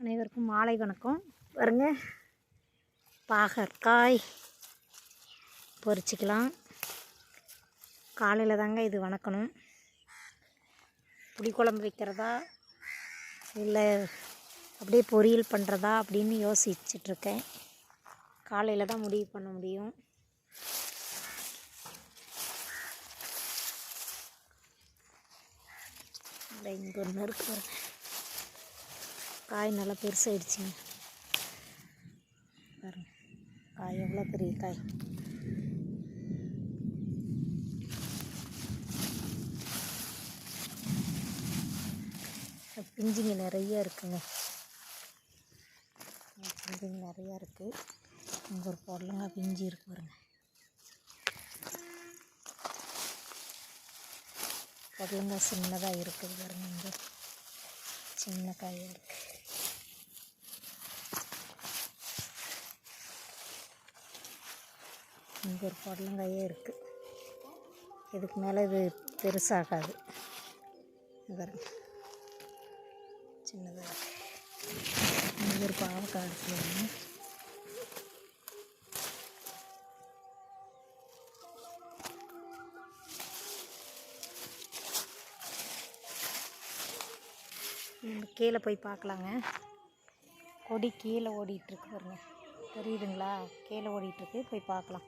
அனைவருக்கும் மாலை வணக்கம். பாருங்க, பாகற்காய் பொரிச்சிக்கலாம். காலையில் தாங்க இது வணக்கணும். புளிக்குழம்பு வைக்கிறதா இல்லை அப்படியே பொரியல் பண்ணுறதா அப்படின்னு யோசிச்சுட்ருக்கேன். காலையில் தான் முடிவு பண்ண முடியும். இங்கே ஒன்று இருக்கு பாருங்க, காய் நல்லா பெருசாகிடுச்சிங்க. பாருங்க, காய் எவ்வளோ பெரிய காய். பிஞ்சுங்க நிறைய இருக்குங்க. பிஞ்சுங்க நிறையா இருக்குது. இங்கே ஒரு பொடலங்காய் பிஞ்சு இருக்கு பாருங்க. பொடலங்காய் சின்னதாக இருக்குது பாருங்க. இங்கே சின்ன காயாக இருக்குது. இங்கே ஒரு பொடலங்காயே இருக்குது. இதுக்கு மேலே இது பெருசாகாது. பாருங்க, சின்னதாக இருக்குது. இங்கே ஒரு பாவக்காய் இருக்குது. கீழே போய் பார்க்கலாங்க. கொடி கீழே ஓடிட்டுருக்கு பாருங்க, தெரியுதுங்களா? கீழே ஓடிட்டுருக்கு, போய் பார்க்கலாம்.